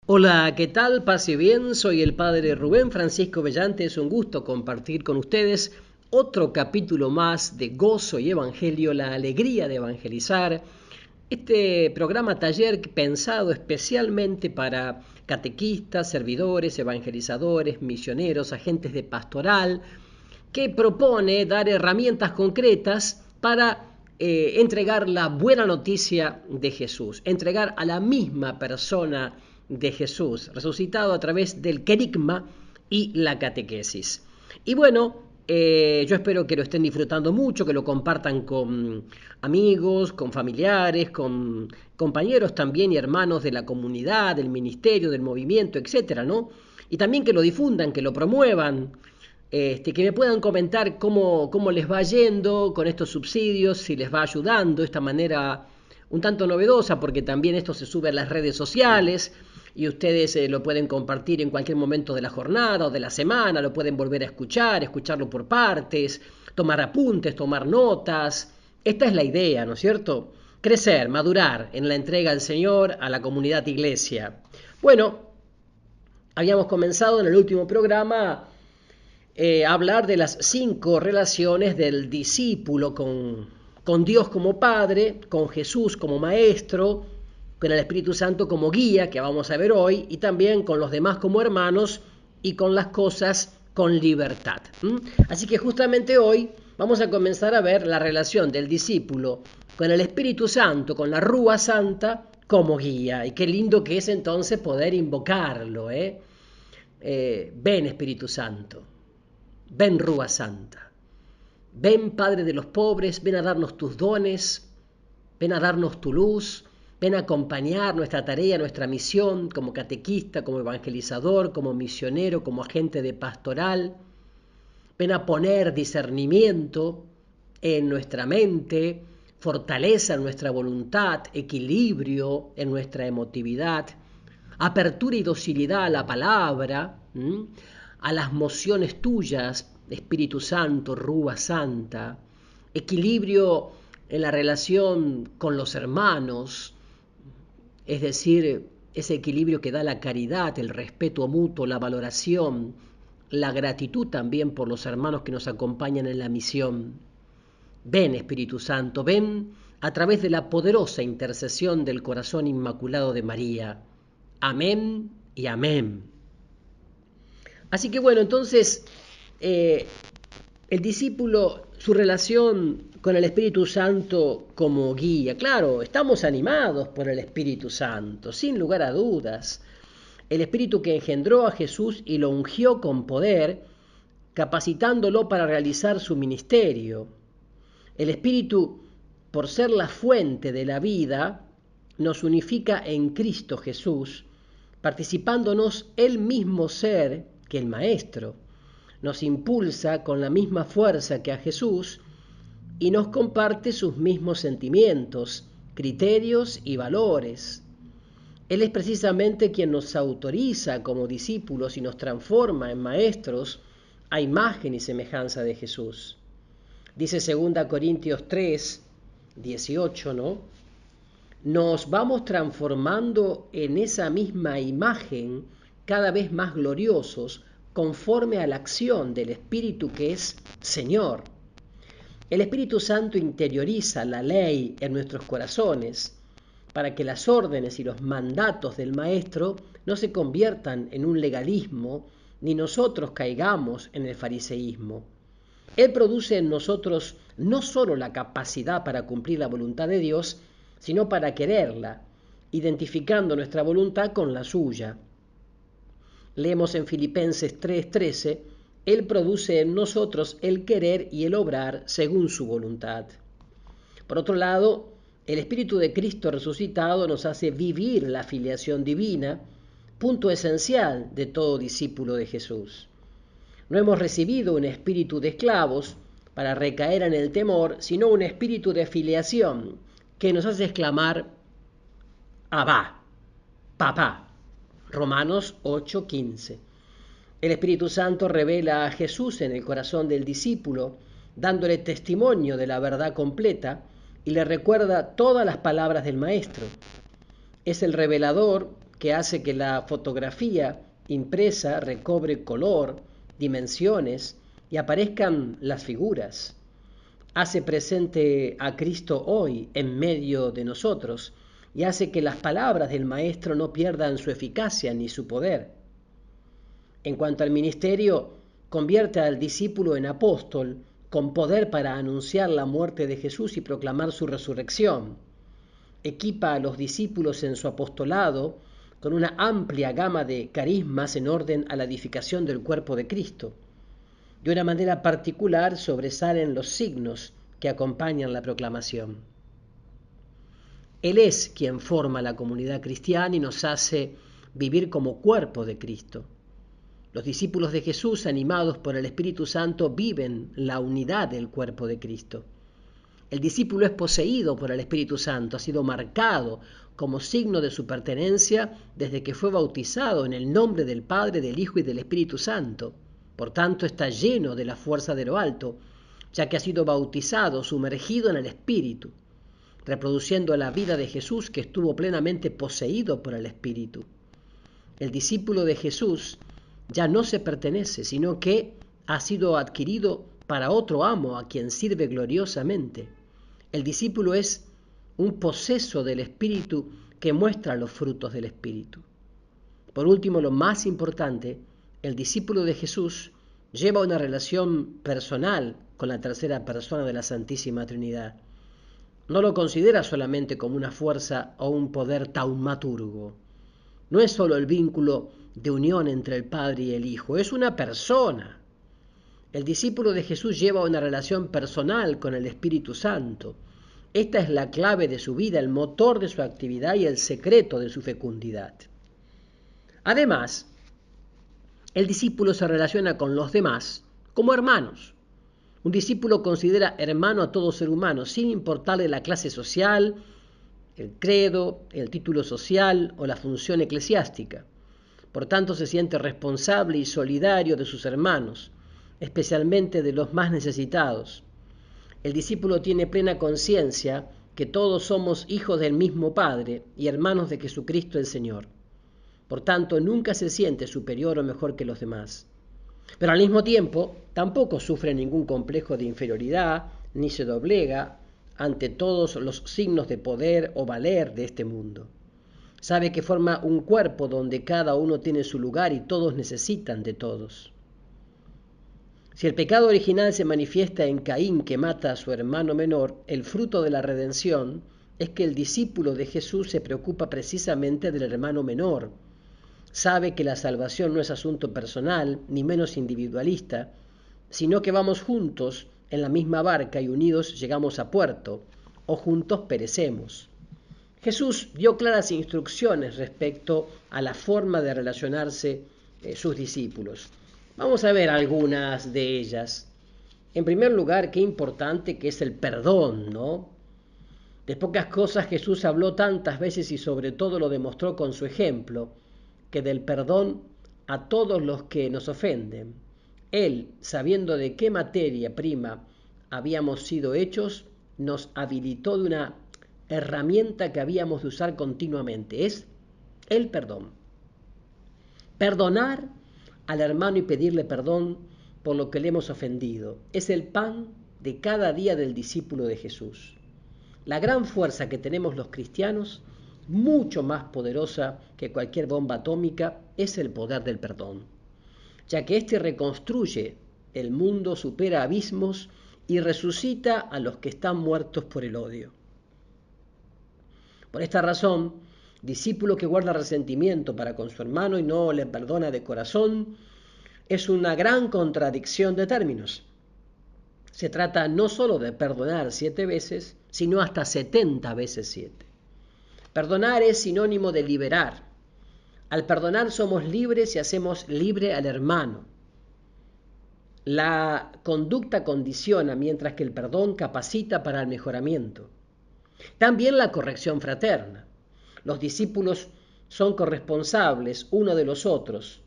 Hola, ¿qué tal? Pase bien, soy el padre Rubén Francisco Bellante, es un gusto compartir con ustedes otro capítulo más de Gozo y Evangelio, la alegría de evangelizar. Este programa taller pensado especialmente para catequistas, servidores, evangelizadores, misioneros, agentes de pastoral, que propone dar herramientas concretas para entregar la buena noticia de Jesús, entregar a la misma persona de Jesús, resucitado a través del querigma y la catequesis. Y bueno, yo espero que lo estén disfrutando mucho, que lo compartan con amigos, con familiares, con compañeros también y hermanos de la comunidad, del ministerio, del movimiento, etcétera, ¿no? Y también que lo difundan, que lo promuevan, que me puedan comentar cómo les va yendo con estos subsidios, si les va ayudando de esta manera un tanto novedosa, porque también esto se sube a las redes sociales y ustedes lo pueden compartir en cualquier momento de la jornada o de la semana, lo pueden volver a escuchar, escucharlo por partes, tomar apuntes, tomar notas. Esta es la idea, ¿no es cierto? Crecer, madurar en la entrega al Señor, a la comunidad iglesia. Bueno, habíamos comenzado en el último programa hablar de las 5 relaciones del discípulo con Dios como Padre, con Jesús como Maestro, con el Espíritu Santo como guía, que vamos a ver hoy, y también con los demás como hermanos y con las cosas con libertad. Así que justamente hoy vamos a comenzar a ver la relación del discípulo con el Espíritu Santo, con la Rúa Santa como guía. Y qué lindo que es entonces poder invocarlo, ven Espíritu Santo. Ven Rúa Santa, ven Padre de los pobres, ven a darnos tus dones, ven a darnos tu luz, ven a acompañar nuestra tarea, nuestra misión como catequista, como evangelizador, como misionero, como agente de pastoral. Ven a poner discernimiento en nuestra mente, fortaleza en nuestra voluntad, equilibrio en nuestra emotividad, apertura y docilidad a la palabra, a las mociones tuyas, Espíritu Santo, Rúa Santa, equilibrio en la relación con los hermanos, es decir, ese equilibrio que da la caridad, el respeto mutuo, la valoración, la gratitud también por los hermanos que nos acompañan en la misión. Ven, Espíritu Santo, ven a través de la poderosa intercesión del corazón inmaculado de María. Amén y amén. Así que bueno, entonces el discípulo, su relación con el Espíritu Santo como guía. Claro, estamos animados por el Espíritu Santo, sin lugar a dudas. El Espíritu que engendró a Jesús y lo ungió con poder, capacitándolo para realizar su ministerio. El Espíritu, por ser la fuente de la vida, nos unifica en Cristo Jesús, participándonos el mismo ser que el Maestro. Nos impulsa con la misma fuerza que a Jesús y nos comparte sus mismos sentimientos, criterios y valores. Él es precisamente quien nos autoriza como discípulos y nos transforma en maestros a imagen y semejanza de Jesús. Dice 2 Corintios 3, 18, ¿no? Nos vamos transformando en esa misma imagen cada vez más gloriosos conforme a la acción del Espíritu que es Señor. El Espíritu Santo interioriza la ley en nuestros corazones para que las órdenes y los mandatos del Maestro no se conviertan en un legalismo ni nosotros caigamos en el fariseísmo. Él produce en nosotros no solo la capacidad para cumplir la voluntad de Dios, sino para quererla, identificando nuestra voluntad con la suya. Leemos en Filipenses 3:13, Él produce en nosotros el querer y el obrar según su voluntad. Por otro lado, el Espíritu de Cristo resucitado nos hace vivir la filiación divina, punto esencial de todo discípulo de Jesús. No hemos recibido un espíritu de esclavos para recaer en el temor, sino un espíritu de filiación que nos hace exclamar, Abba, papá. Romanos 8:15. El Espíritu Santo revela a Jesús en el corazón del discípulo, dándole testimonio de la verdad completa y le recuerda todas las palabras del Maestro. Es el revelador que hace que la fotografía impresa recobre color, dimensiones y aparezcan las figuras. Hace presente a Cristo hoy en medio de nosotros y hace que las palabras del Maestro no pierdan su eficacia ni su poder. En cuanto al ministerio, convierte al discípulo en apóstol con poder para anunciar la muerte de Jesús y proclamar su resurrección. Equipa a los discípulos en su apostolado con una amplia gama de carismas en orden a la edificación del cuerpo de Cristo. De una manera particular sobresalen los signos que acompañan la proclamación. Él es quien forma la comunidad cristiana y nos hace vivir como cuerpo de Cristo. Los discípulos de Jesús, animados por el Espíritu Santo, viven la unidad del cuerpo de Cristo. El discípulo es poseído por el Espíritu Santo, ha sido marcado como signo de su pertenencia desde que fue bautizado en el nombre del Padre, del Hijo y del Espíritu Santo. Por tanto, está lleno de la fuerza de lo alto, ya que ha sido bautizado, sumergido en el Espíritu, reproduciendo la vida de Jesús que estuvo plenamente poseído por el Espíritu. El discípulo de Jesús ya no se pertenece, sino que ha sido adquirido para otro amo a quien sirve gloriosamente. El discípulo es un poseso del Espíritu que muestra los frutos del Espíritu. Por último, lo más importante, el discípulo de Jesús lleva una relación personal con la tercera persona de la Santísima Trinidad. No lo considera solamente como una fuerza o un poder taumaturgo. No es solo el vínculo de unión entre el Padre y el Hijo, es una persona. El discípulo de Jesús lleva una relación personal con el Espíritu Santo. Esta es la clave de su vida, el motor de su actividad y el secreto de su fecundidad. Además, el discípulo se relaciona con los demás como hermanos. Un discípulo considera hermano a todo ser humano, sin importarle la clase social, el credo, el título social o la función eclesiástica. Por tanto, se siente responsable y solidario de sus hermanos, especialmente de los más necesitados. El discípulo tiene plena conciencia que todos somos hijos del mismo Padre y hermanos de Jesucristo el Señor. Por tanto, nunca se siente superior o mejor que los demás. Pero al mismo tiempo, tampoco sufre ningún complejo de inferioridad, ni se doblega ante todos los signos de poder o valer de este mundo. Sabe que forma un cuerpo donde cada uno tiene su lugar y todos necesitan de todos. Si el pecado original se manifiesta en Caín, que mata a su hermano menor, el fruto de la redención es que el discípulo de Jesús se preocupa precisamente del hermano menor. Sabe que la salvación no es asunto personal, ni menos individualista, sino que vamos juntos en la misma barca y unidos llegamos a puerto, o juntos perecemos. Jesús dio claras instrucciones respecto a la forma de relacionarse sus discípulos. Vamos a ver algunas de ellas. En primer lugar, qué importante que es el perdón, ¿no? De pocas cosas Jesús habló tantas veces y sobre todo lo demostró con su ejemplo, que del perdón a todos los que nos ofenden. Él, sabiendo de qué materia prima habíamos sido hechos, nos habilitó de una herramienta que habíamos de usar continuamente, es el perdón. Perdonar al hermano y pedirle perdón por lo que le hemos ofendido es el pan de cada día del discípulo de Jesús. La gran fuerza que tenemos los cristianos, mucho más poderosa que cualquier bomba atómica, es el poder del perdón, ya que éste reconstruye el mundo, supera abismos y resucita a los que están muertos por el odio. Por esta razón, discípulo que guarda resentimiento para con su hermano y no le perdona de corazón, es una gran contradicción de términos. Se trata no solo de perdonar 7 veces, sino hasta 70 veces 7. Perdonar es sinónimo de liberar. Al perdonar somos libres y hacemos libre al hermano. La conducta condiciona, mientras que el perdón capacita para el mejoramiento. También la corrección fraterna. Los discípulos son corresponsables uno de los otros.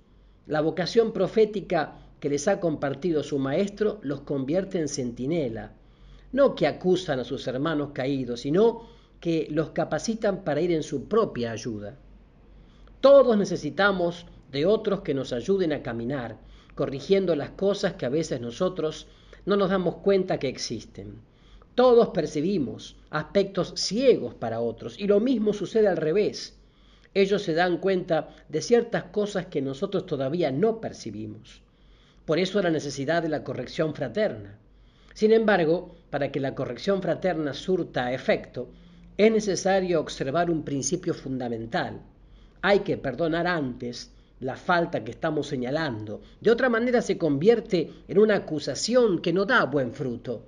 La vocación profética que les ha compartido su maestro los convierte en centinela, no que acusan a sus hermanos caídos, sino que los capacitan para ir en su propia ayuda. Todos necesitamos de otros que nos ayuden a caminar, corrigiendo las cosas que a veces nosotros no nos damos cuenta que existen. Todos percibimos aspectos ciegos para otros y lo mismo sucede al revés. Ellos se dan cuenta de ciertas cosas que nosotros todavía no percibimos. Por eso la necesidad de la corrección fraterna. Sin embargo, para que la corrección fraterna surta efecto, es necesario observar un principio fundamental. Hay que perdonar antes la falta que estamos señalando. De otra manera se convierte en una acusación que no da buen fruto.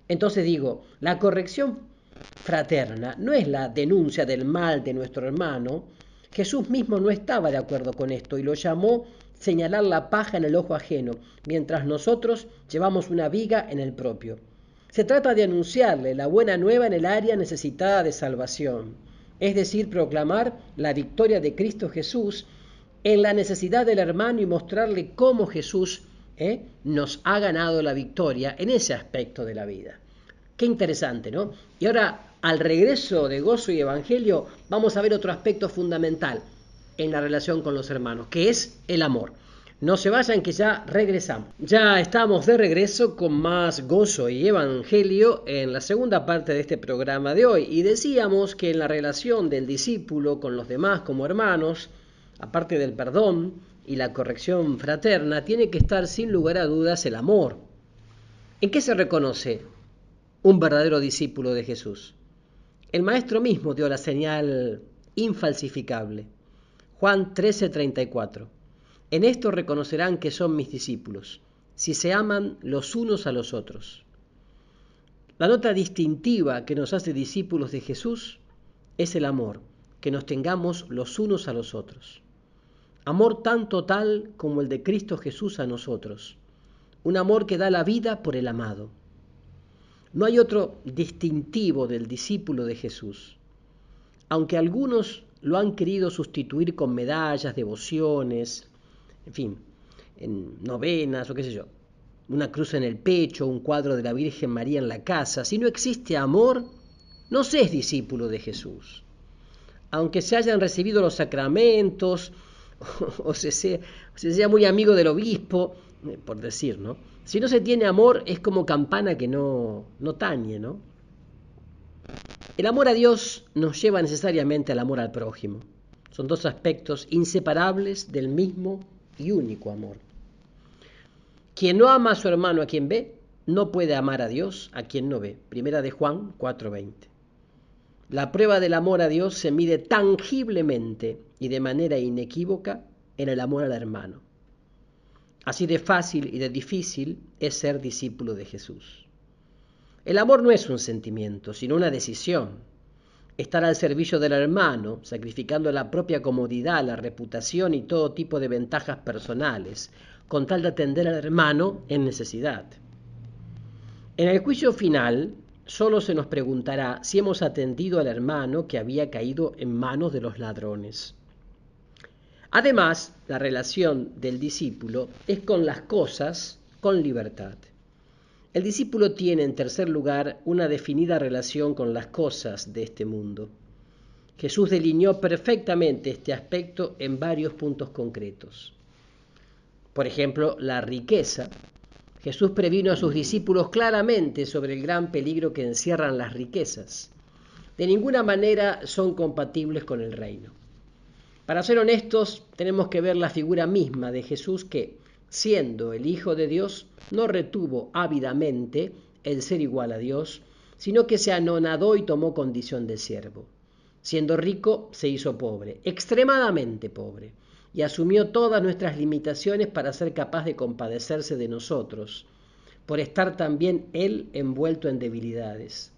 Entonces digo, la corrección fraterna no es la denuncia del mal de nuestro hermano. Jesús mismo no estaba de acuerdo con esto y lo llamó señalar la paja en el ojo ajeno, mientras nosotros llevamos una viga en el propio. Se trata de anunciarle la buena nueva en el área necesitada de salvación, es decir, proclamar la victoria de Cristo Jesús en la necesidad del hermano y mostrarle cómo Jesús nos ha ganado la victoria en ese aspecto de la vida. Qué interesante, ¿no? Y ahora, al regreso de Gozo y Evangelio, vamos a ver otro aspecto fundamental en la relación con los hermanos, que es el amor. No se vayan, que ya regresamos. Ya estamos de regreso con más Gozo y Evangelio en la segunda parte de este programa de hoy. Y decíamos que en la relación del discípulo con los demás como hermanos, aparte del perdón y la corrección fraterna, tiene que estar sin lugar a dudas el amor. ¿En qué se reconoce un verdadero discípulo de Jesús? El Maestro mismo dio la señal infalsificable. Juan 13:34. En esto reconocerán que son mis discípulos, si se aman los unos a los otros. La nota distintiva que nos hace discípulos de Jesús es el amor, que nos tengamos los unos a los otros. Amor tan total como el de Cristo Jesús a nosotros. Un amor que da la vida por el amado. No hay otro distintivo del discípulo de Jesús. Aunque algunos lo han querido sustituir con medallas, devociones, en fin, en novenas o qué sé yo, una cruz en el pecho, un cuadro de la Virgen María en la casa, si no existe amor, no se es discípulo de Jesús. Aunque se hayan recibido los sacramentos o se sea muy amigo del obispo, por decir, ¿no? Si no se tiene amor, es como campana que no tañe, ¿no? El amor a Dios nos lleva necesariamente al amor al prójimo. Son dos aspectos inseparables del mismo y único amor. Quien no ama a su hermano a quien ve, no puede amar a Dios a quien no ve. Primera de Juan 4:20. La prueba del amor a Dios se mide tangiblemente y de manera inequívoca en el amor al hermano. Así de fácil y de difícil es ser discípulo de Jesús. El amor no es un sentimiento, sino una decisión. Estar al servicio del hermano, sacrificando la propia comodidad, la reputación y todo tipo de ventajas personales, con tal de atender al hermano en necesidad. En el juicio final, solo se nos preguntará si hemos atendido al hermano que había caído en manos de los ladrones. Además, la relación del discípulo es con las cosas con libertad. El discípulo tiene, en tercer lugar, una definida relación con las cosas de este mundo. Jesús delineó perfectamente este aspecto en varios puntos concretos. Por ejemplo, la riqueza. Jesús previno a sus discípulos claramente sobre el gran peligro que encierran las riquezas. De ninguna manera son compatibles con el reino. Para ser honestos, tenemos que ver la figura misma de Jesús que, siendo el Hijo de Dios, no retuvo ávidamente el ser igual a Dios, sino que se anonadó y tomó condición de siervo. Siendo rico, se hizo pobre, extremadamente pobre, y asumió todas nuestras limitaciones para ser capaz de compadecerse de nosotros, por estar también Él envuelto en debilidades.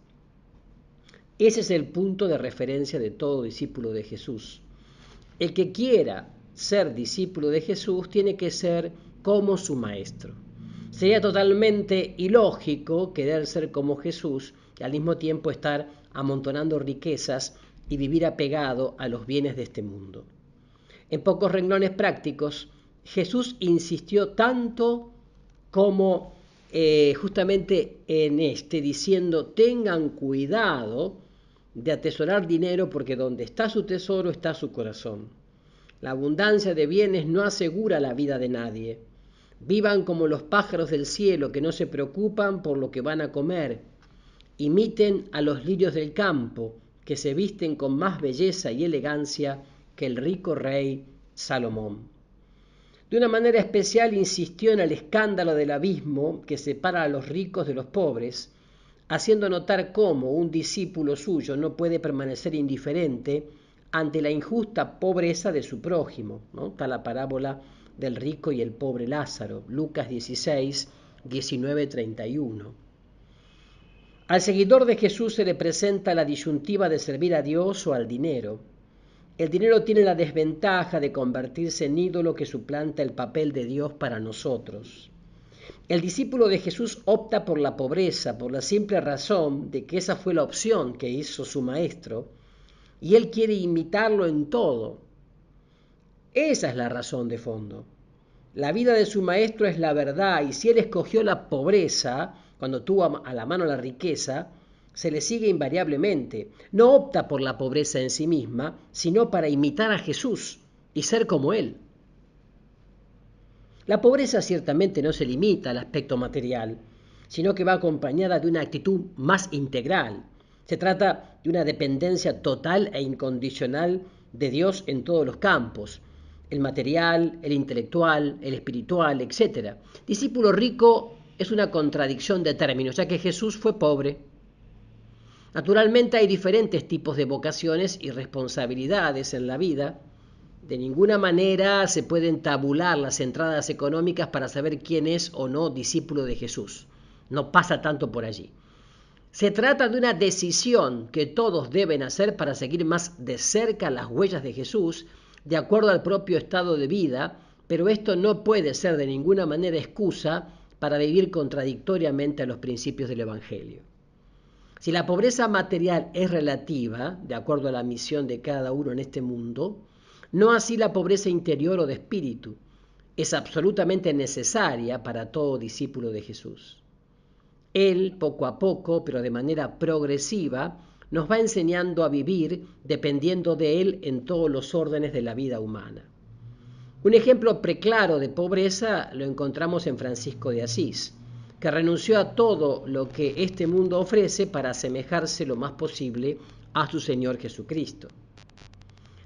Ese es el punto de referencia de todo discípulo de Jesús. El que quiera ser discípulo de Jesús tiene que ser como su maestro. Sería totalmente ilógico querer ser como Jesús y al mismo tiempo estar amontonando riquezas y vivir apegado a los bienes de este mundo. En pocos renglones prácticos, Jesús insistió tanto como justamente en diciendo: tengan cuidado de atesorar dinero, porque donde está su tesoro está su corazón. La abundancia de bienes no asegura la vida de nadie. Vivan como los pájaros del cielo que no se preocupan por lo que van a comer. Imiten a los lirios del campo que se visten con más belleza y elegancia que el rico rey Salomón. De una manera especial insistió en el escándalo del abismo que separa a los ricos de los pobres, haciendo notar cómo un discípulo suyo no puede permanecer indiferente ante la injusta pobreza de su prójimo, ¿no? Está la parábola del rico y el pobre Lázaro, Lucas 16, 19, 31. Al seguidor de Jesús se le presenta la disyuntiva de servir a Dios o al dinero. El dinero tiene la desventaja de convertirse en ídolo que suplanta el papel de Dios para nosotros. El discípulo de Jesús opta por la pobreza por la simple razón de que esa fue la opción que hizo su maestro y él quiere imitarlo en todo. Esa es la razón de fondo. La vida de su maestro es la verdad y si él escogió la pobreza cuando tuvo a la mano la riqueza, se le sigue invariablemente. No opta por la pobreza en sí misma, sino para imitar a Jesús y ser como él. La pobreza ciertamente no se limita al aspecto material, sino que va acompañada de una actitud más integral. Se trata de una dependencia total e incondicional de Dios en todos los campos, el material, el intelectual, el espiritual, etc. Discípulo rico es una contradicción de términos, ya que Jesús fue pobre. Naturalmente hay diferentes tipos de vocaciones y responsabilidades en la vida. De ninguna manera se pueden tabular las entradas económicas para saber quién es o no discípulo de Jesús. No pasa tanto por allí. Se trata de una decisión que todos deben hacer para seguir más de cerca las huellas de Jesús, de acuerdo al propio estado de vida, pero esto no puede ser de ninguna manera excusa para vivir contradictoriamente a los principios del Evangelio. Si la pobreza material es relativa, de acuerdo a la misión de cada uno en este mundo, no así la pobreza interior o de espíritu. Es absolutamente necesaria para todo discípulo de Jesús. Él, poco a poco, pero de manera progresiva, nos va enseñando a vivir dependiendo de Él en todos los órdenes de la vida humana. Un ejemplo preclaro de pobreza lo encontramos en Francisco de Asís, que renunció a todo lo que este mundo ofrece para asemejarse lo más posible a su Señor Jesucristo.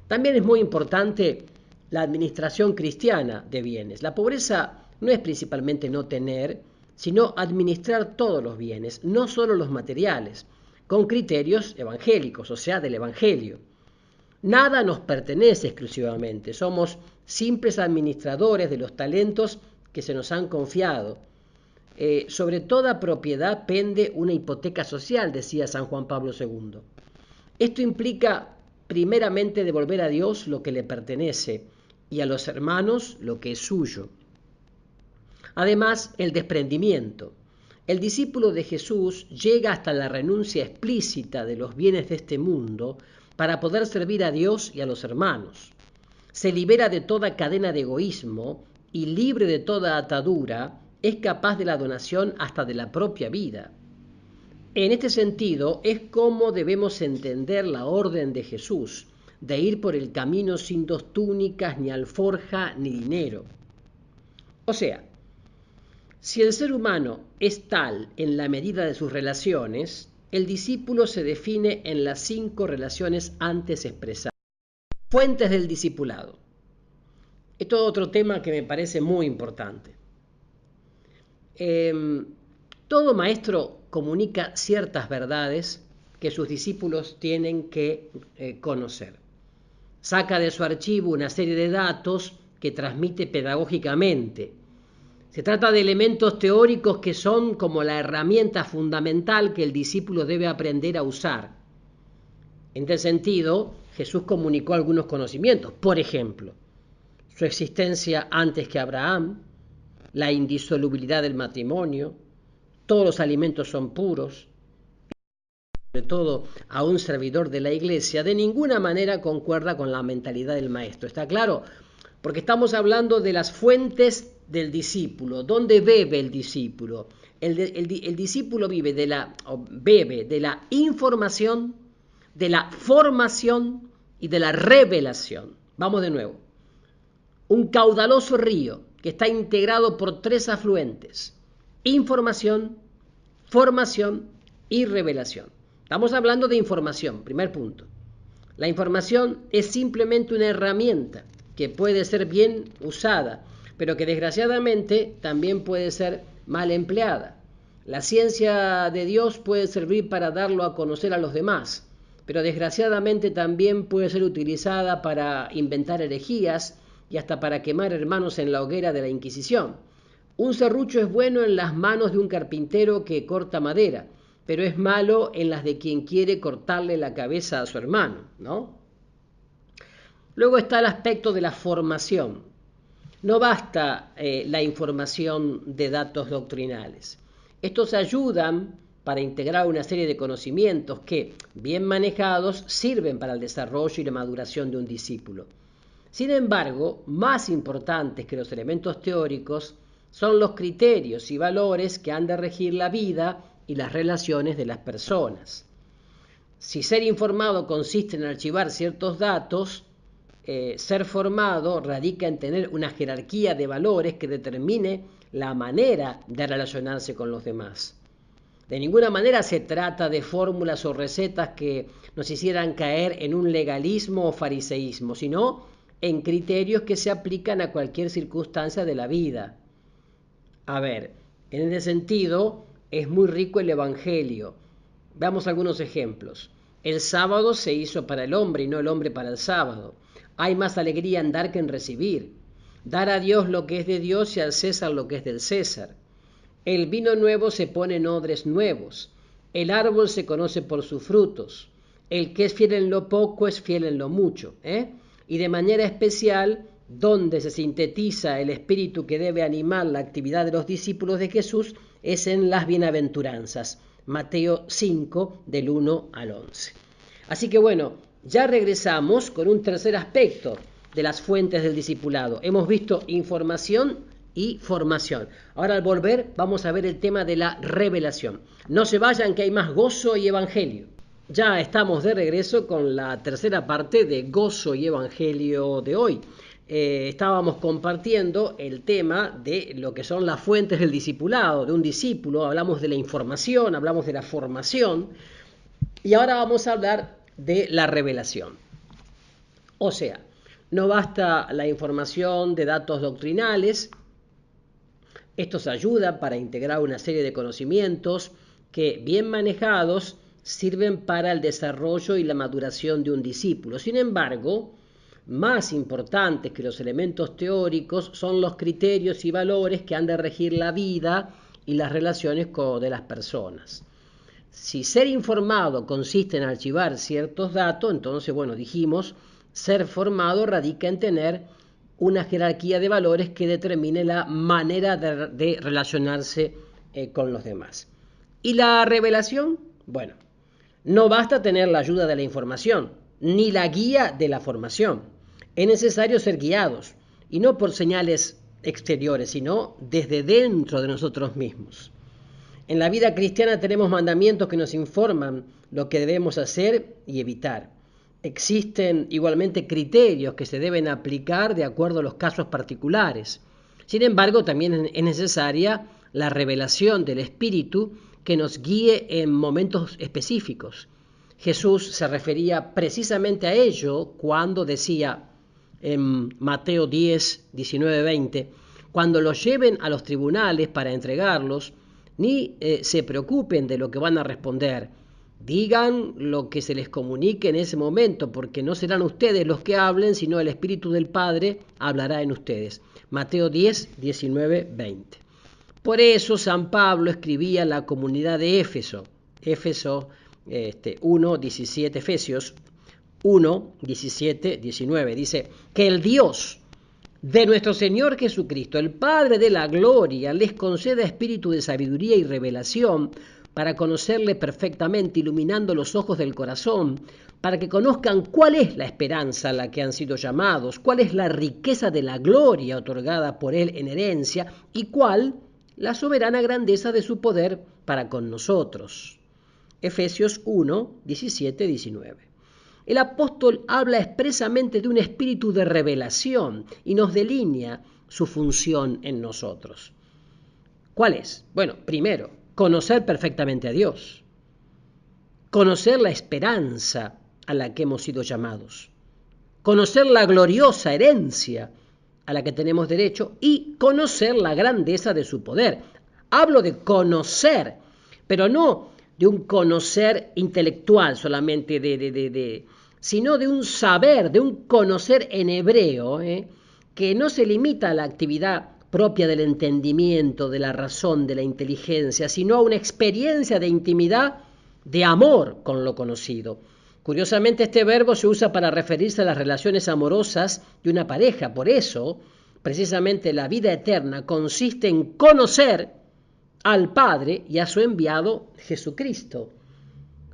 También es muy importante la administración cristiana de bienes. La pobreza no es principalmente no tener, sino administrar todos los bienes, no solo los materiales, con criterios evangélicos, o sea, del Evangelio. Nada nos pertenece exclusivamente, somos simples administradores de los talentos que se nos han confiado. Sobre toda propiedad pende una hipoteca social, decía San Juan Pablo II. Esto implica primeramente devolver a Dios lo que le pertenece y a los hermanos lo que es suyo. Además, el desprendimiento. El discípulo de Jesús llega hasta la renuncia explícita de los bienes de este mundo para poder servir a Dios y a los hermanos. Se libera de toda cadena de egoísmo y libre de toda atadura, es capaz de la donación hasta de la propia vida. En este sentido, es como debemos entender la orden de Jesús, de ir por el camino sin dos túnicas, ni alforja, ni dinero. O sea, si el ser humano es tal en la medida de sus relaciones, el discípulo se define en las 5 relaciones antes expresadas. Fuentes del discipulado. Esto es otro tema que me parece muy importante. Todo maestro comunica ciertas verdades que sus discípulos tienen que conocer. Saca de su archivo una serie de datos que transmite pedagógicamente. Se trata de elementos teóricos que son como la herramienta fundamental que el discípulo debe aprender a usar. En este sentido, Jesús comunicó algunos conocimientos. Por ejemplo, su existencia antes que Abraham, la indisolubilidad del matrimonio, todos los alimentos son puros, sobre todo a un servidor de la iglesia, de ninguna manera concuerda con la mentalidad del maestro. ¿Está claro? Porque estamos hablando de las fuentes del discípulo. ¿Dónde bebe el discípulo? El discípulo bebe de la información, de la formación y de la revelación. Vamos de nuevo. un caudaloso río que está integrado por tres afluentes: información, formación y revelación. Estamos hablando de información, primer punto. La información es simplemente una herramienta que puede ser bien usada, pero que desgraciadamente también puede ser mal empleada. La ciencia de Dios puede servir para darlo a conocer a los demás, pero desgraciadamente también puede ser utilizada para inventar herejías y hasta para quemar hermanos en la hoguera de la Inquisición. Un serrucho es bueno en las manos de un carpintero que corta madera, pero es malo en las de quien quiere cortarle la cabeza a su hermano, ¿no? Luego está el aspecto de la formación. No basta la información de datos doctrinales. Estos ayudan para integrar una serie de conocimientos que, bien manejados, sirven para el desarrollo y la maduración de un discípulo. Sin embargo, más importantes que los elementos teóricos son los criterios y valores que han de regir la vida y las relaciones de las personas. Si ser informado consiste en archivar ciertos datos, ser formado radica en tener una jerarquía de valores que determine la manera de relacionarse con los demás. De ninguna manera se trata de fórmulas o recetas que nos hicieran caer en un legalismo o fariseísmo, sino en criterios que se aplican a cualquier circunstancia de la vida. A ver, en ese sentido es muy rico el Evangelio. Veamos algunos ejemplos. El sábado se hizo para el hombre y no el hombre para el sábado. Hay más alegría en dar que en recibir. Dar a Dios lo que es de Dios y al César lo que es del César. El vino nuevo se pone en odres nuevos. El árbol se conoce por sus frutos. El que es fiel en lo poco es fiel en lo mucho. Y de manera especial, donde se sintetiza el espíritu que debe animar la actividad de los discípulos de Jesús, es en las bienaventuranzas. Mateo 5, del 1 al 11. Así que bueno, ya regresamos con un tercer aspecto de las fuentes del discipulado. Hemos visto información y formación. Ahora al volver vamos a ver el tema de la revelación. No se vayan, que hay más gozo y evangelio. Ya estamos de regreso con la tercera parte de Gozo y Evangelio de hoy. Estábamos compartiendo el tema de lo que son las fuentes del discipulado, de un discípulo. Hablamos de la información, hablamos de la formación y ahora vamos a hablar de la revelación. O sea, no basta la información de datos doctrinales. Estos ayudan para integrar una serie de conocimientos que, bien manejados, sirven para el desarrollo y la maduración de un discípulo. Sin embargo, más importantes que los elementos teóricos son los criterios y valores que han de regir la vida y las relaciones de las personas. Si ser informado consiste en archivar ciertos datos, entonces, bueno, dijimos, ser formado radica en tener una jerarquía de valores que determine la manera de relacionarse con los demás. ¿Y la revelación? Bueno, no basta tener la ayuda de la información, ni la guía de la formación. Es necesario ser guiados, y no por señales exteriores, sino desde dentro de nosotros mismos. En la vida cristiana tenemos mandamientos que nos informan lo que debemos hacer y evitar. Existen igualmente criterios que se deben aplicar de acuerdo a los casos particulares. Sin embargo, también es necesaria la revelación del Espíritu que nos guíe en momentos específicos. Jesús se refería precisamente a ello cuando decía en Mateo 10, 19, 20, cuando los lleven a los tribunales para entregarlos, ni se preocupen de lo que van a responder. Digan lo que se les comunique en ese momento, porque no serán ustedes los que hablen, sino el Espíritu del Padre hablará en ustedes. Mateo 10, 19, 20. Por eso San Pablo escribía a la comunidad de Éfeso, 1, 17, Efesios 1, 17, 19. Dice que el Dios de nuestro Señor Jesucristo, el Padre de la gloria, les conceda espíritu de sabiduría y revelación para conocerle perfectamente, iluminando los ojos del corazón, para que conozcan cuál es la esperanza a la que han sido llamados, cuál es la riqueza de la gloria otorgada por Él en herencia y cuál la soberana grandeza de su poder para con nosotros. Efesios 1, 17, 19. el apóstol habla expresamente de un espíritu de revelación y nos delinea su función en nosotros. ¿Cuál es? Bueno, primero, conocer perfectamente a Dios, conocer la esperanza a la que hemos sido llamados, conocer la gloriosa herencia a la que tenemos derecho y conocer la grandeza de su poder. Hablo de conocer, pero no de un conocer intelectual solamente, sino de un saber, de un conocer en hebreo, que no se limita a la actividad propia del entendimiento, de la razón, de la inteligencia, sino a una experiencia de intimidad, de amor con lo conocido. Curiosamente, este verbo se usa para referirse a las relaciones amorosas de una pareja. Por eso, precisamente, la vida eterna consiste en conocer al Padre y a su enviado Jesucristo.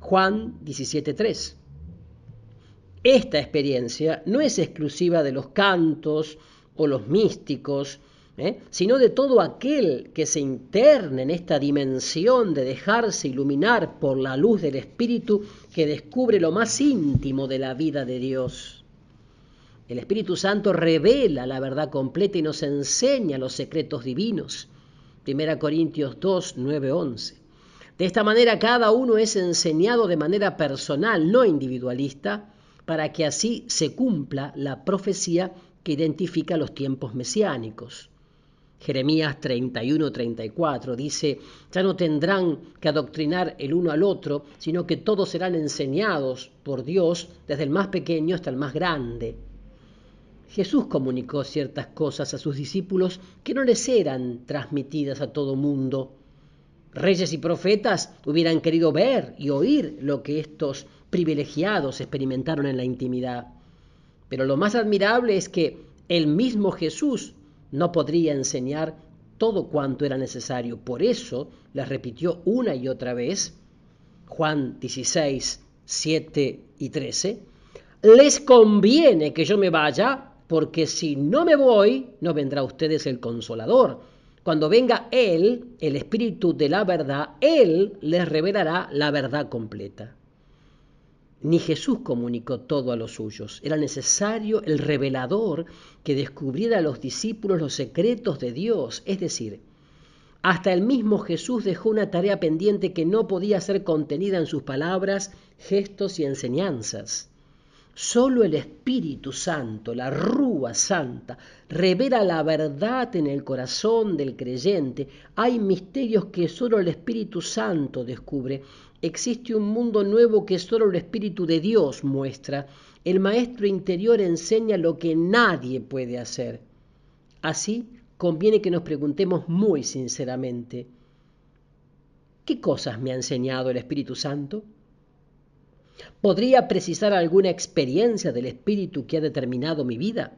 Juan 17:3. Esta experiencia no es exclusiva de los cantos o los místicos, sino de todo aquel que se interne en esta dimensión de dejarse iluminar por la luz del Espíritu que descubre lo más íntimo de la vida de Dios. El Espíritu Santo revela la verdad completa y nos enseña los secretos divinos. 1 Corintios 2, 9, 11. De esta manera cada uno es enseñado de manera personal, no individualista, para que así se cumpla la profecía que identifica los tiempos mesiánicos. Jeremías 31-34 dice: ya no tendrán que adoctrinar el uno al otro, sino que todos serán enseñados por Dios, desde el más pequeño hasta el más grande. Jesús comunicó ciertas cosas a sus discípulos que no les eran transmitidas a todo mundo. Reyes y profetas hubieran querido ver y oír lo que estos privilegiados experimentaron en la intimidad. Pero lo más admirable es que el mismo Jesús no podría enseñar todo cuanto era necesario. Por eso les repitió una y otra vez, Juan 16, 7 y 13, les conviene que yo me vaya, porque si no me voy, no vendrá a ustedes el Consolador. Cuando venga Él, el Espíritu de la verdad, Él les revelará la verdad completa. Ni Jesús comunicó todo a los suyos. Era necesario el revelador que descubriera a los discípulos los secretos de Dios. Es decir, hasta el mismo Jesús dejó una tarea pendiente que no podía ser contenida en sus palabras, gestos y enseñanzas. Solo el Espíritu Santo, la Rúa Santa, revela la verdad en el corazón del creyente. Hay misterios que solo el Espíritu Santo descubre. Existe un mundo nuevo que solo el Espíritu de Dios muestra. El Maestro interior enseña lo que nadie puede hacer. Así, conviene que nos preguntemos muy sinceramente: ¿qué cosas me ha enseñado el Espíritu Santo? ¿Podría precisar alguna experiencia del Espíritu que ha determinado mi vida?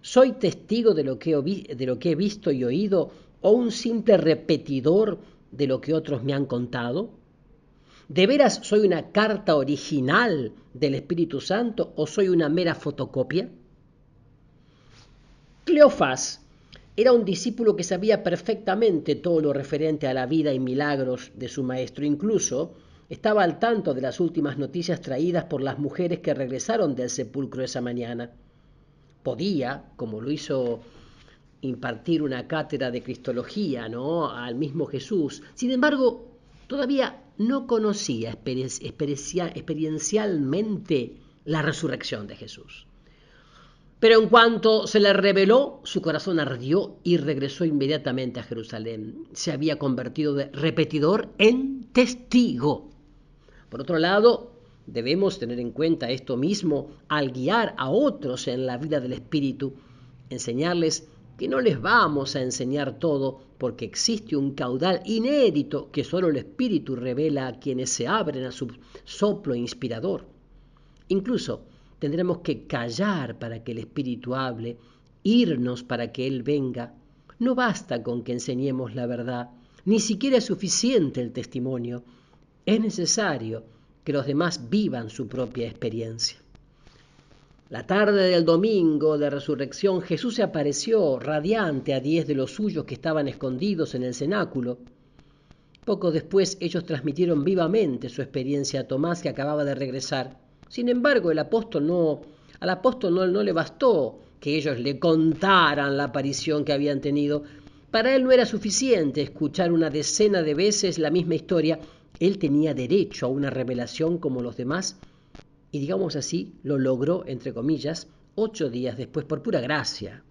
¿Soy testigo de lo que he visto y oído o un simple repetidor de lo que otros me han contado? ¿De veras soy una carta original del Espíritu Santo o soy una mera fotocopia? Cleofás era un discípulo que sabía perfectamente todo lo referente a la vida y milagros de su maestro. Incluso estaba al tanto de las últimas noticias traídas por las mujeres que regresaron del sepulcro esa mañana. Podía, como lo hizo, impartir una cátedra de cristología, al mismo Jesús. Sin embargo, todavía no conocía experiencialmente la resurrección de Jesús. Pero en cuanto se le reveló, su corazón ardió y regresó inmediatamente a Jerusalén. Se había convertido de repetidor en testigo. Por otro lado, debemos tener en cuenta esto mismo al guiar a otros en la vida del Espíritu, enseñarles que no les vamos a enseñar todo porque existe un caudal inédito que solo el Espíritu revela a quienes se abren a su soplo inspirador. Incluso tendremos que callar para que el Espíritu hable, irnos para que Él venga. No basta con que enseñemos la verdad, ni siquiera es suficiente el testimonio. Es necesario que los demás vivan su propia experiencia. La tarde del domingo de resurrección, Jesús se apareció radiante a 10 de los suyos que estaban escondidos en el cenáculo. Poco después ellos transmitieron vivamente su experiencia a Tomás, que acababa de regresar. Sin embargo, al apóstol no le bastó que ellos le contaran la aparición que habían tenido. Para él no era suficiente escuchar una decena de veces la misma historia. Él tenía derecho a una revelación como los demás y, digamos así, lo logró, entre comillas, 8 días después, por pura gracia.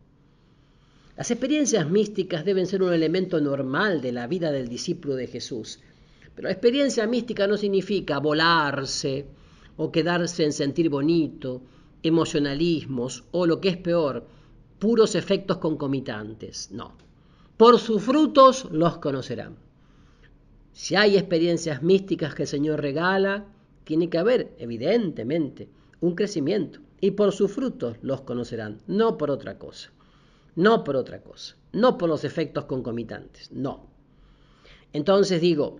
Las experiencias místicas deben ser un elemento normal de la vida del discípulo de Jesús. Pero la experiencia mística no significa volarse o quedarse en sentir bonito, emocionalismos o, lo que es peor, puros efectos concomitantes. No. Por sus frutos los conocerán. Si hay experiencias místicas que el Señor regala, tiene que haber, evidentemente, un crecimiento. Y por sus frutos los conocerán, no por otra cosa. No por otra cosa. No por los efectos concomitantes. No. Entonces digo,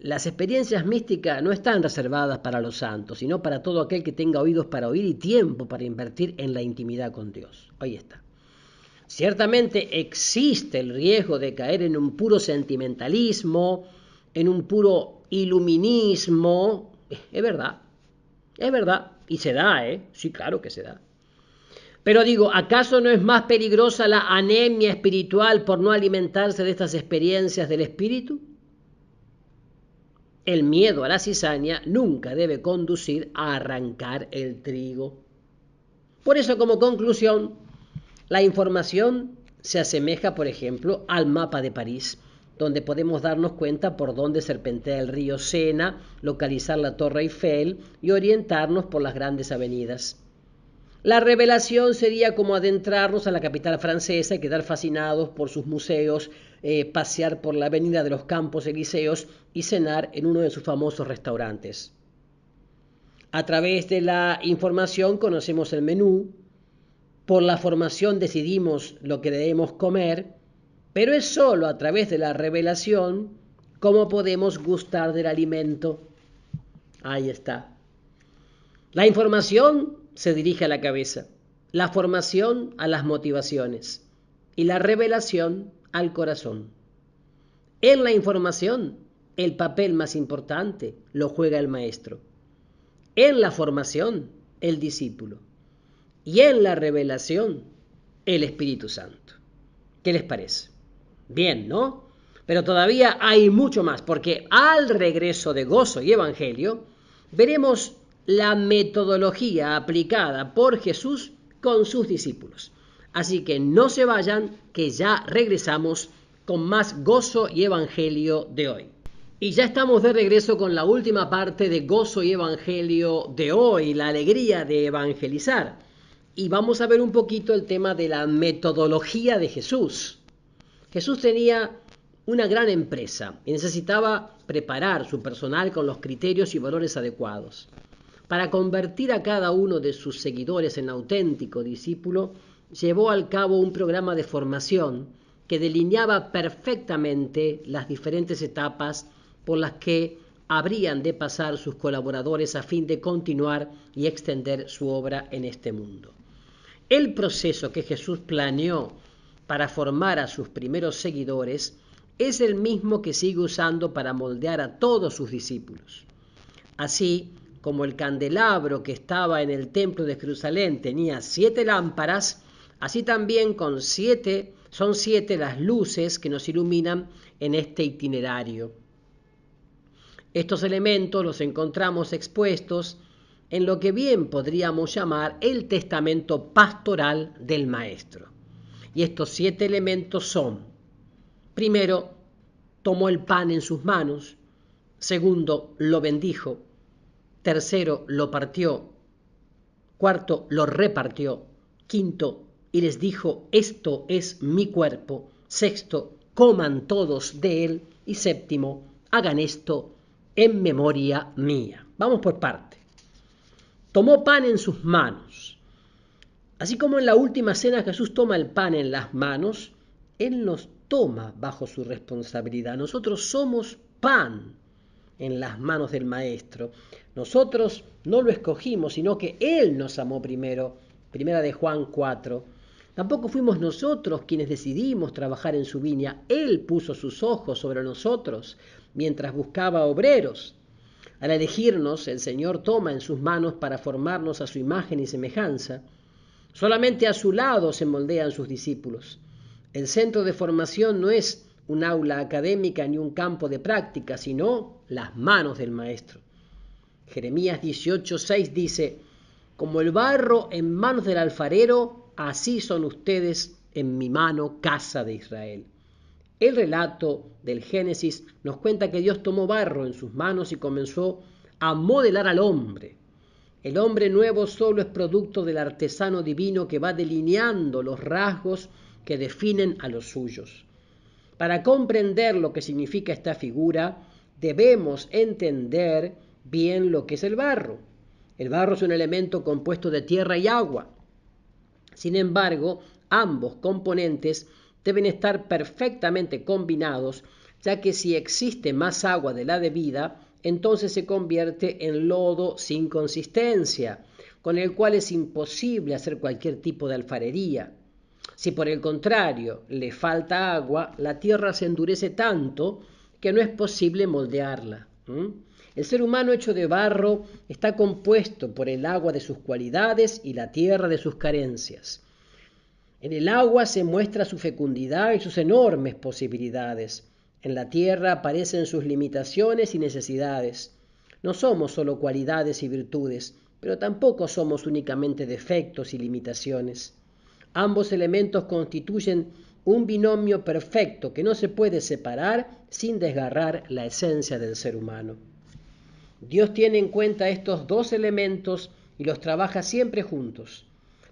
las experiencias místicas no están reservadas para los santos, sino para todo aquel que tenga oídos para oír y tiempo para invertir en la intimidad con Dios. Ahí está. Ciertamente existe el riesgo de caer en un puro sentimentalismo, en un puro iluminismo. Es verdad, y se da, sí, claro que se da. Pero digo, ¿acaso no es más peligrosa la anemia espiritual por no alimentarse de estas experiencias del espíritu? El miedo a la cizaña nunca debe conducir a arrancar el trigo. Por eso, como conclusión, la información se asemeja, por ejemplo, al mapa de París, donde podemos darnos cuenta por dónde serpentea el río Sena, localizar la Torre Eiffel y orientarnos por las grandes avenidas. La revelación sería como adentrarnos a la capital francesa y quedar fascinados por sus museos, pasear por la avenida de los Campos Elíseos y cenar en uno de sus famosos restaurantes. A través de la información conocemos el menú, por la formación decidimos lo que debemos comer, pero es solo a través de la revelación cómo podemos gustar del alimento. Ahí está. La información se dirige a la cabeza, la formación a las motivaciones y la revelación al corazón. En la información, el papel más importante lo juega el maestro. En la formación, el discípulo. Y en la revelación, el Espíritu Santo. ¿Qué les parece? Bien, ¿no? Pero todavía hay mucho más, porque al regreso de Gozo y Evangelio, veremos la metodología aplicada por Jesús con sus discípulos. Así que no se vayan, que ya regresamos con más Gozo y Evangelio de hoy. Y ya estamos de regreso con la última parte de Gozo y Evangelio de hoy, la alegría de evangelizar. Y vamos a ver un poquito el tema de la metodología de Jesús. Jesús tenía una gran empresa y necesitaba preparar su personal con los criterios y valores adecuados. Para convertir a cada uno de sus seguidores en auténtico discípulo, llevó al cabo un programa de formación que delineaba perfectamente las diferentes etapas por las que habrían de pasar sus colaboradores a fin de continuar y extender su obra en este mundo. El proceso que Jesús planeó para formar a sus primeros seguidores es el mismo que sigue usando para moldear a todos sus discípulos. Así como el candelabro que estaba en el templo de Jerusalén tenía 7 lámparas, así también son 7 las luces que nos iluminan en este itinerario. Estos elementos los encontramos expuestos en lo que bien podríamos llamar el testamento pastoral del Maestro. Y estos 7 elementos son: primero, tomó el pan en sus manos; segundo, lo bendijo; tercero, lo partió; cuarto, lo repartió; quinto, y les dijo: esto es mi cuerpo; sexto, coman todos de él; y séptimo, hagan esto en memoria mía. Vamos por parte. Tomó pan en sus manos. Así como en la última cena Jesús toma el pan en las manos, Él nos toma bajo su responsabilidad. Nosotros somos pan en las manos del Maestro. Nosotros no lo escogimos, sino que Él nos amó primero. Primera de Juan 4. Tampoco fuimos nosotros quienes decidimos trabajar en su viña. Él puso sus ojos sobre nosotros mientras buscaba obreros. Al elegirnos, el Señor toma en sus manos para formarnos a su imagen y semejanza. Solamente a su lado se moldean sus discípulos. El centro de formación no es un aula académica ni un campo de práctica, sino las manos del Maestro. Jeremías 18:6 dice: como el barro en manos del alfarero, así son ustedes en mi mano, casa de Israel. El relato del Génesis nos cuenta que Dios tomó barro en sus manos y comenzó a modelar al hombre. El hombre nuevo solo es producto del artesano divino que va delineando los rasgos que definen a los suyos. Para comprender lo que significa esta figura, debemos entender bien lo que es el barro. El barro es un elemento compuesto de tierra y agua. Sin embargo, ambos componentes deben estar perfectamente combinados, ya que si existe más agua de la debida, entonces se convierte en lodo sin consistencia, con el cual es imposible hacer cualquier tipo de alfarería. Si por el contrario le falta agua, la tierra se endurece tanto que no es posible moldearla. El ser humano hecho de barro está compuesto por el agua de sus cualidades y la tierra de sus carencias. En el agua se muestra su fecundidad y sus enormes posibilidades. En la tierra aparecen sus limitaciones y necesidades. No somos solo cualidades y virtudes, pero tampoco somos únicamente defectos y limitaciones. Ambos elementos constituyen un binomio perfecto que no se puede separar sin desgarrar la esencia del ser humano. Dios tiene en cuenta estos dos elementos y los trabaja siempre juntos.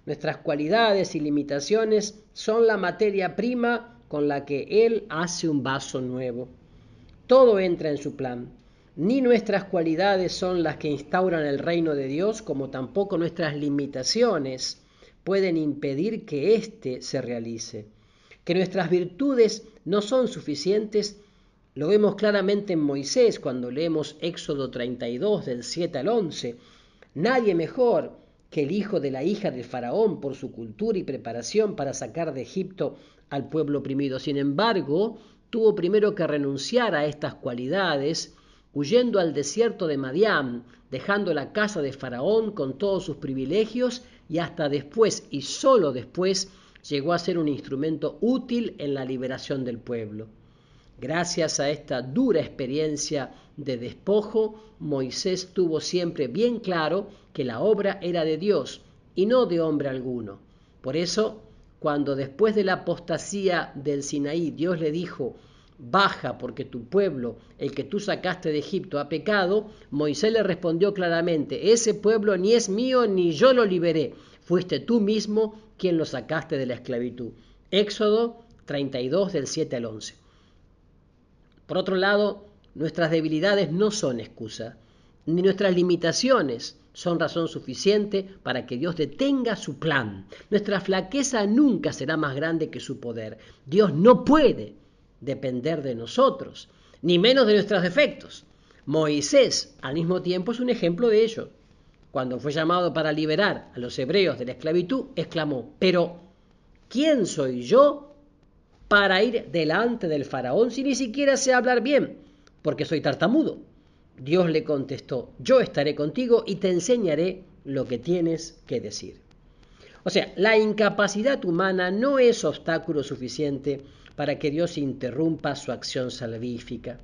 Nuestras cualidades y limitaciones son la materia prima con la que Él hace un vaso nuevo. Todo entra en su plan. Ni nuestras cualidades son las que instauran el reino de Dios, como tampoco nuestras limitaciones pueden impedir que éste se realice. Que nuestras virtudes no son suficientes lo vemos claramente en Moisés cuando leemos Éxodo 32 del 7 al 11. Nadie mejor que el hijo de la hija del faraón por su cultura y preparación para sacar de Egipto al pueblo oprimido. Sin embargo, tuvo primero que renunciar a estas cualidades, huyendo al desierto de Madián, dejando la casa de Faraón con todos sus privilegios, y hasta después, y solo después, llegó a ser un instrumento útil en la liberación del pueblo. Gracias a esta dura experiencia de despojo, Moisés tuvo siempre bien claro que la obra era de Dios y no de hombre alguno. Por eso, cuando después de la apostasía del Sinaí Dios le dijo: baja porque tu pueblo, el que tú sacaste de Egipto, ha pecado, Moisés le respondió claramente: ese pueblo ni es mío ni yo lo liberé, fuiste tú mismo quien lo sacaste de la esclavitud. Éxodo 32 del 7 al 11. Por otro lado, nuestras debilidades no son excusa, ni nuestras limitaciones son razón suficiente para que Dios detenga su plan. Nuestra flaqueza nunca será más grande que su poder. Dios no puede depender de nosotros, ni menos de nuestros defectos. Moisés, al mismo tiempo, es un ejemplo de ello. Cuando fue llamado para liberar a los hebreos de la esclavitud, exclamó: pero, ¿quién soy yo para ir delante del faraón si ni siquiera sé hablar bien, porque soy tartamudo? Dios le contestó: yo estaré contigo y te enseñaré lo que tienes que decir. O sea, la incapacidad humana no es obstáculo suficiente para que Dios interrumpa su acción salvífica.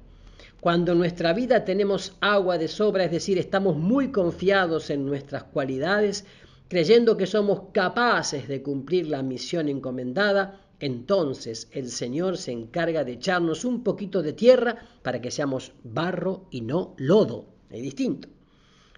Cuando en nuestra vida tenemos agua de sobra, es decir, estamos muy confiados en nuestras cualidades, creyendo que somos capaces de cumplir la misión encomendada, entonces el Señor se encarga de echarnos un poquito de tierra para que seamos barro y no lodo. Es distinto.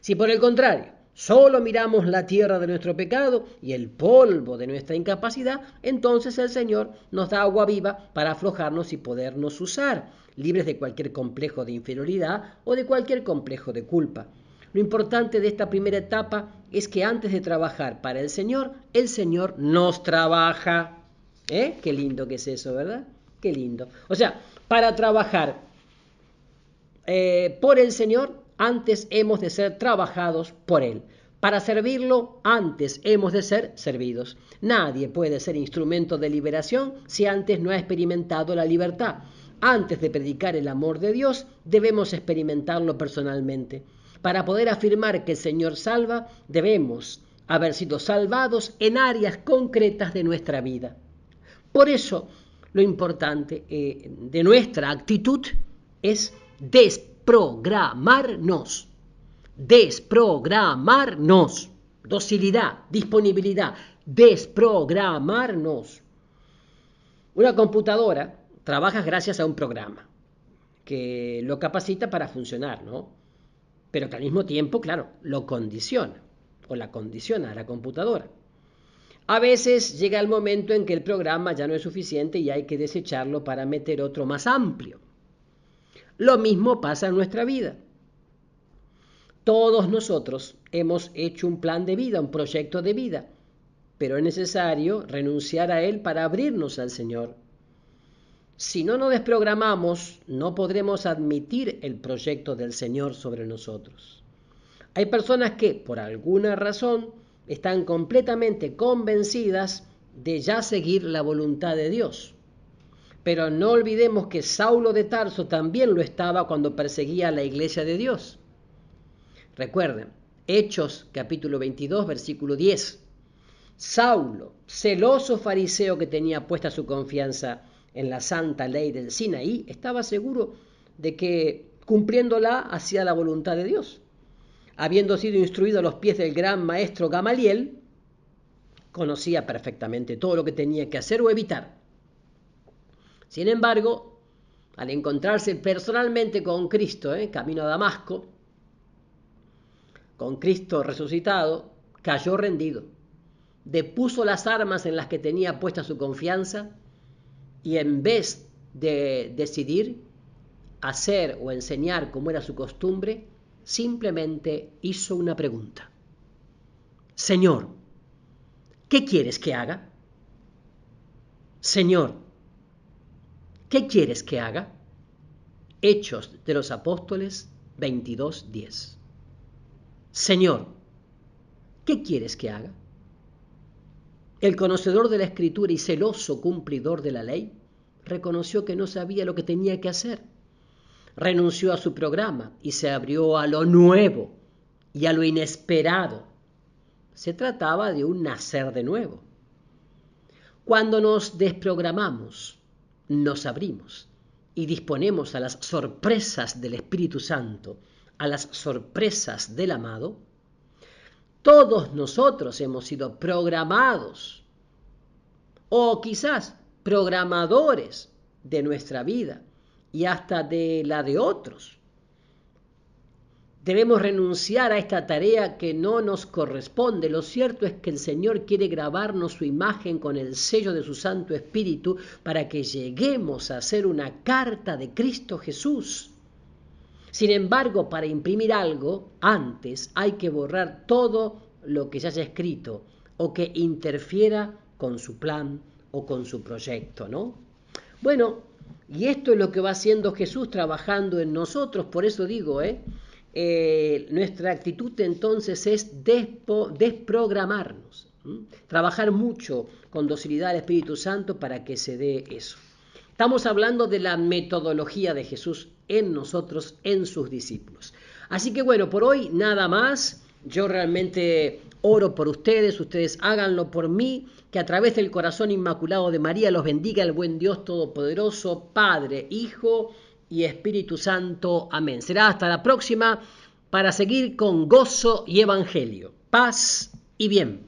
Si por el contrario solo miramos la tierra de nuestro pecado y el polvo de nuestra incapacidad, entonces el Señor nos da agua viva para aflojarnos y podernos usar, libres de cualquier complejo de inferioridad o de cualquier complejo de culpa. Lo importante de esta primera etapa es que antes de trabajar para el Señor nos trabaja. Qué lindo que es eso, ¿verdad? Qué lindo. O sea, para trabajar por el Señor, antes hemos de ser trabajados por Él. Para servirlo, antes hemos de ser servidos. Nadie puede ser instrumento de liberación si antes no ha experimentado la libertad. Antes de predicar el amor de Dios, debemos experimentarlo personalmente. Para poder afirmar que el Señor salva, debemos haber sido salvados en áreas concretas de nuestra vida. Por eso, lo importante de nuestra actitud es desprogramarnos. Desprogramarnos. Docilidad, disponibilidad, desprogramarnos. Una computadora trabaja gracias a un programa que lo capacita para funcionar, ¿no? Pero que al mismo tiempo, claro, lo condiciona o la condiciona a la computadora. A veces llega el momento en que el programa ya no es suficiente y hay que desecharlo para meter otro más amplio. Lo mismo pasa en nuestra vida. Todos nosotros hemos hecho un plan de vida, un proyecto de vida, pero es necesario renunciar a él para abrirnos al Señor. Si no nos desprogramamos, no podremos admitir el proyecto del Señor sobre nosotros. Hay personas que, por alguna razón, están completamente convencidas de ya seguir la voluntad de Dios. Pero no olvidemos que Saulo de Tarso también lo estaba cuando perseguía a la iglesia de Dios. Recuerden, Hechos capítulo 22, versículo 10. Saulo, celoso fariseo que tenía puesta su confianza en la santa ley del Sinaí, estaba seguro de que cumpliéndola hacía la voluntad de Dios. Habiendo sido instruido a los pies del gran maestro Gamaliel, conocía perfectamente todo lo que tenía que hacer o evitar. Sin embargo, al encontrarse personalmente con Cristo, camino a Damasco, con Cristo resucitado, cayó rendido, depuso las armas en las que tenía puesta su confianza y en vez de decidir hacer o enseñar como era su costumbre, simplemente hizo una pregunta. Señor, ¿qué quieres que haga? Señor, ¿qué quieres que haga? Hechos de los Apóstoles 22:10. Señor, ¿qué quieres que haga? El conocedor de la Escritura y celoso cumplidor de la ley reconoció que no sabía lo que tenía que hacer. Renunció a su programa y se abrió a lo nuevo y a lo inesperado. Se trataba de un nacer de nuevo. Cuando nos desprogramamos, nos abrimos y disponemos a las sorpresas del Espíritu Santo, a las sorpresas del amado. Todos nosotros hemos sido programados o quizás programadores de nuestra vida y hasta de la de otros. Debemos renunciar a esta tarea que no nos corresponde. Lo cierto es que el Señor quiere grabarnos su imagen con el sello de su Santo Espíritu para que lleguemos a ser una carta de Cristo Jesús. Sin embargo, para imprimir algo, antes hay que borrar todo lo que ya haya escrito o que interfiera con su plan o con su proyecto, ¿no? Bueno, y esto es lo que va haciendo Jesús trabajando en nosotros. Por eso digo, nuestra actitud entonces es desprogramarnos, trabajar mucho con docilidad al Espíritu Santo para que se dé eso. Estamos hablando de la metodología de Jesús en nosotros, en sus discípulos. Así que bueno, por hoy nada más. Yo realmente oro por ustedes, ustedes háganlo por mí, que a través del corazón inmaculado de María los bendiga el buen Dios Todopoderoso, Padre, Hijo y Espíritu Santo. Amén. Será hasta la próxima para seguir con gozo y evangelio. Paz y bien.